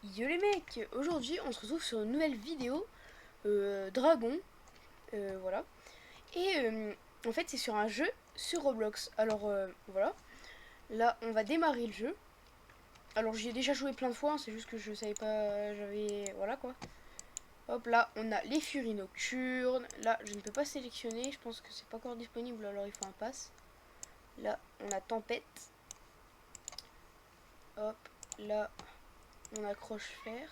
Yo les mecs, aujourd'hui on se retrouve sur une nouvelle vidéo dragon, voilà. Et en fait c'est sur un jeu sur Roblox. Alors voilà, là on va démarrer le jeu. Alors j'y ai déjà joué plein de fois, hein, c'est juste que je savais pas, voilà quoi. Hop là on a les furies nocturnes, là je ne peux pas sélectionner, je pense que c'est pas encore disponible alors il faut un pass. Là on a tempête, hop là on accroche fer.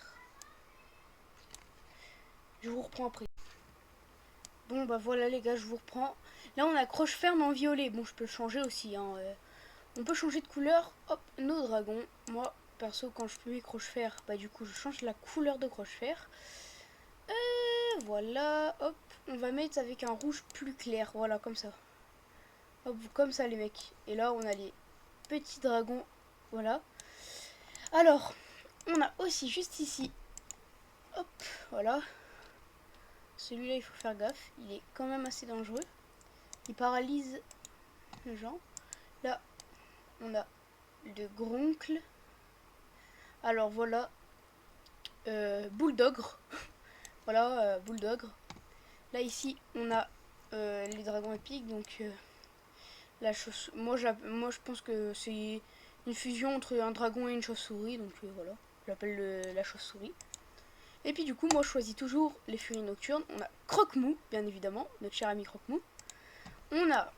Je vous reprends après. Bon bah voilà les gars, je vous reprends. Là on a croche ferme en violet. Bon je peux le changer aussi. Hein. On peut changer de couleur. Hop, nos dragons. Moi perso quand je mets croche fer, bah du coup je change la couleur de croche fer. Voilà, hop, on va mettre avec un rouge plus clair. Voilà comme ça. Hop, comme ça les mecs. Et là on a les petits dragons. Voilà. Alors, on a aussi juste ici. Hop, voilà. Celui-là il faut faire gaffe. Il est quand même assez dangereux. Il paralyse les gens. Là, on a le Groncle. Alors voilà, Bouledogre. Voilà, Bouledogre. Là ici, on a les dragons épiques. Donc la chauve. Moi, je pense que c'est une fusion entre un dragon et une chauve-souris. Donc voilà, j'appelle la chauve-souris. Et puis du coup, moi, je choisis toujours les furies nocturnes. On a Croque-Mou, bien évidemment, notre cher ami Croque-Mou. On a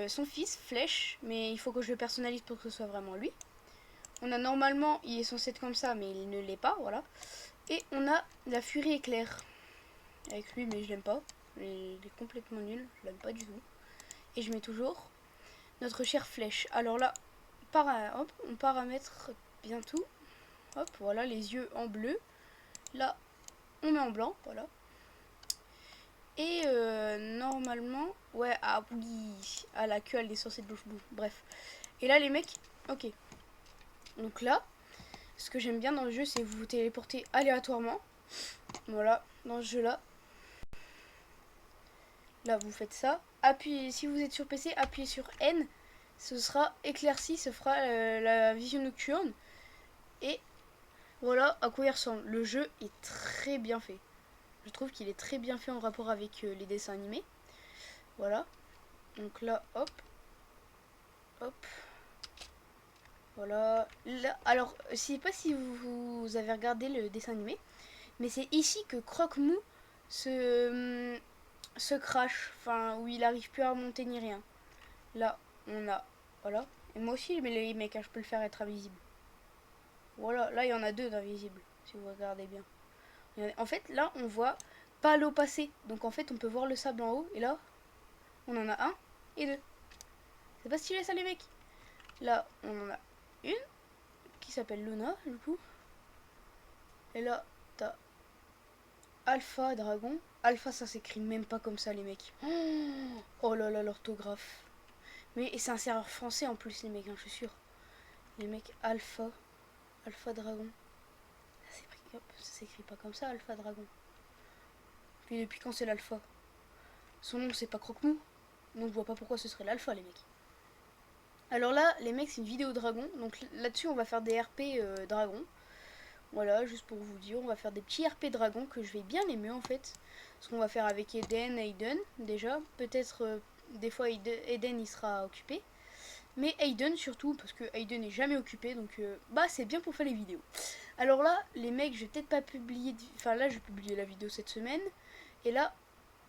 son fils, Flèche, mais il faut que je le personnalise pour que ce soit vraiment lui. On a normalement, il est censé être comme ça, mais il ne l'est pas, voilà. Et on a la furie éclair avec lui, mais je l'aime pas. Il est complètement nul, je l'aime pas du tout. Et je mets toujours notre chère flèche. Alors là, hop, on paramètre bien tout. Hop, voilà, les yeux en bleu. Là, on met en blanc, voilà. Et normalement, ouais, ah oui, à la queue, elle est censée de bouche-boue. Bref. Et là, les mecs, ok. Donc là, ce que j'aime bien dans le jeu, c'est vous vous téléporter aléatoirement. Voilà, dans ce jeu-là. Là, vous faites ça. Appuyez, si vous êtes sur PC, appuyez sur N. Ce sera éclairci, ce fera la vision nocturne. Et voilà à quoi il ressemble. Le jeu est très bien fait. Je trouve qu'il est très bien fait en rapport avec les dessins animés. Voilà. Donc là, hop. Hop. Voilà. Là, alors, je sais pas si vous avez regardé le dessin animé, mais c'est ici que Croque-Mou se crache. Enfin, où il arrive plus à remonter ni rien. Là, on a. Voilà. Et moi aussi, mais les mecs, hein, je peux le faire être invisible. Voilà, là, il y en a deux d'invisibles, si vous regardez bien. En fait, là, on voit pas l'eau passer. Donc, en fait, on peut voir le sable en haut. Et là, on en a un et deux. C'est pas stylé, ça, les mecs. Là, on en a une qui s'appelle Luna, du coup. Et là, t'as Alpha Dragon. Alpha, ça s'écrit même pas comme ça, les mecs. Oh là là, l'orthographe. Mais c'est un serveur français en plus, les mecs, hein, je suis sûr. Les mecs, Alpha. Alpha Dragon. Ça s'écrit pas comme ça, Alpha Dragon. Puis depuis quand c'est l'Alpha? Son nom, c'est pas Croque-Mou. Donc je vois pas pourquoi ce serait l'Alpha, les mecs. Alors là, les mecs, c'est une vidéo dragon. Donc là-dessus, on va faire des RP dragons. Voilà, juste pour vous dire, on va faire des petits RP dragons que je vais bien aimer en fait. Ce qu'on va faire avec Eden, Aiden, déjà. Peut-être des fois Eden il sera occupé. Mais Aiden surtout, parce que Aiden n'est jamais occupé, donc bah c'est bien pour faire les vidéos. Alors là, les mecs, je vais peut-être pas publier. Enfin là, je vais publier la vidéo cette semaine. Et là,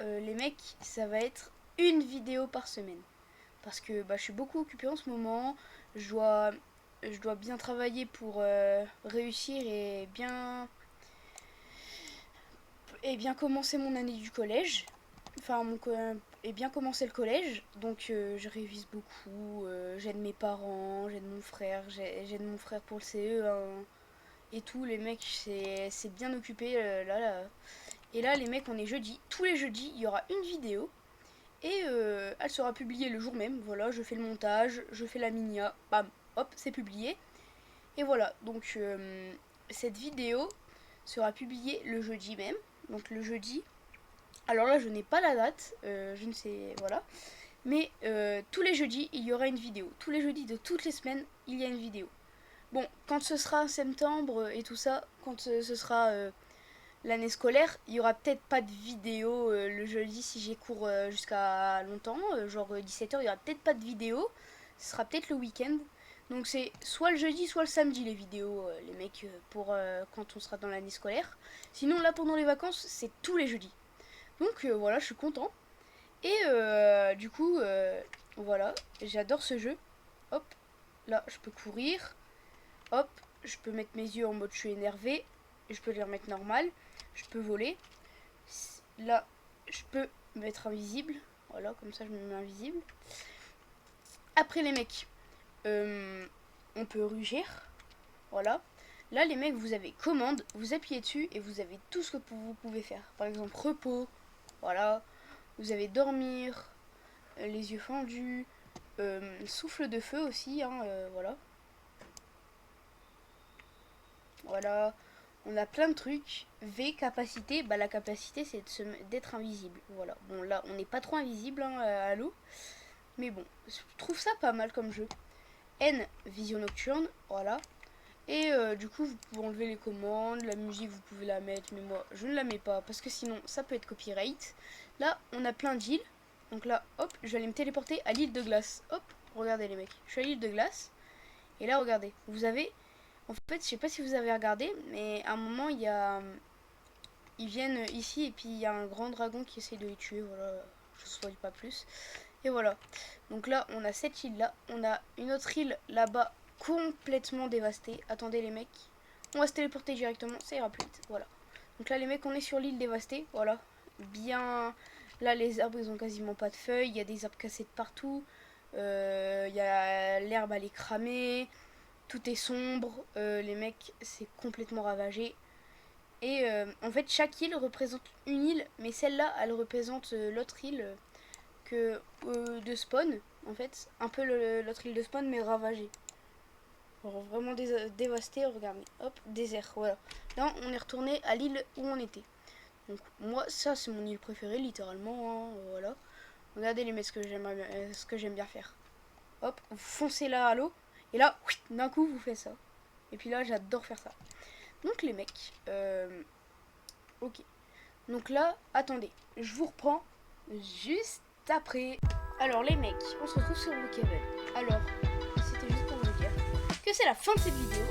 les mecs, ça va être une vidéo par semaine. Parce que bah, je suis beaucoup occupée en ce moment. Je dois, je dois bien travailler pour réussir et bien commencer mon année du collège. Enfin, et bien commencer le collège. Donc je révise beaucoup. J'aide mes parents, j'aide mon frère, j'aide mon frère pour le CE. Hein, et tout, les mecs, c'est bien occupé là. Et là, les mecs, on est jeudi. Tous les jeudis, il y aura une vidéo. Et elle sera publiée le jour même. Voilà, je fais le montage, je fais la minia, bam, hop, c'est publié. Et voilà, donc cette vidéo sera publiée le jeudi même. Donc le jeudi. Alors là, je n'ai pas la date, je ne sais, voilà. Mais tous les jeudis, il y aura une vidéo. Tous les jeudis de toutes les semaines, il y a une vidéo. Bon, quand ce sera septembre et tout ça, quand ce sera l'année scolaire, il y aura peut-être pas de vidéo le jeudi si j'ai cours jusqu'à longtemps, genre 17h, il y aura peut-être pas de vidéo. Ce sera peut-être le week-end. Donc c'est soit le jeudi, soit le samedi les vidéos, les mecs, pour quand on sera dans l'année scolaire. Sinon là pendant les vacances, c'est tous les jeudis. Donc voilà, je suis content. Et du coup, voilà, j'adore ce jeu. Hop, là je peux courir. Hop, je peux mettre mes yeux en mode je suis énervé. Je peux les remettre normal. Je peux voler. Là, je peux me mettre invisible. Voilà, comme ça je me mets invisible. Après les mecs, on peut rugir. Voilà. Là les mecs, vous avez commande, vous appuyez dessus et vous avez tout ce que vous pouvez faire. Par exemple repos. Voilà. Vous avez dormir, les yeux fendus, souffle de feu aussi, hein, voilà. Voilà, on a plein de trucs. V, capacité, bah la capacité c'est d'être invisible. Voilà, bon là on n'est pas trop invisible hein, à l'eau. Mais bon, je trouve ça pas mal comme jeu. N, vision nocturne, voilà. Et du coup vous pouvez enlever les commandes, la musique vous pouvez la mettre, mais moi je ne la mets pas parce que sinon ça peut être copyright. Là on a plein d'îles. Donc là hop, je vais aller me téléporter à l'île de glace. Hop, regardez les mecs, je suis à l'île de glace. Et là regardez, vous avez... En fait je sais pas si vous avez regardé, mais à un moment il y a... Ils viennent ici et puis il y a un grand dragon qui essaie de les tuer, voilà, je ne spoil pas plus. Et voilà, donc là on a cette île là, on a une autre île là-bas complètement dévastée. Attendez les mecs, on va se téléporter directement, ça ira plus vite, voilà. Donc là les mecs on est sur l'île dévastée, voilà, bien... Là les arbres ils ont quasiment pas de feuilles, il y a des arbres cassés de partout, il y a l'herbe elle est cramée, tout est sombre, les mecs c'est complètement ravagé. Et en fait chaque île représente une île, mais celle-là elle représente l'autre île que de spawn, en fait, un peu l'autre île de spawn mais ravagée. Alors, vraiment dévasté, regardez, hop, désert, voilà. Là on est retourné à l'île où on était. Donc moi ça c'est mon île préférée littéralement, hein, voilà. Regardez les mecs ce que j'aime bien faire. Hop, vous foncez là à l'eau, et là, d'un coup vous faites ça. Et puis là j'adore faire ça. Donc les mecs, ok. Donc là, attendez, je vous reprends juste après. Alors les mecs, on se retrouve sur Brookhaven. Alors, c'était juste pour vous dire que c'est la fin de cette vidéo.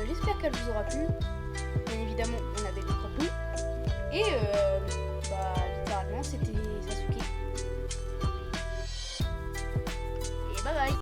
J'espère qu'elle vous aura plu. Bien évidemment, on avait d'autres plus. Et bah littéralement c'était Sasuke. Et bye bye.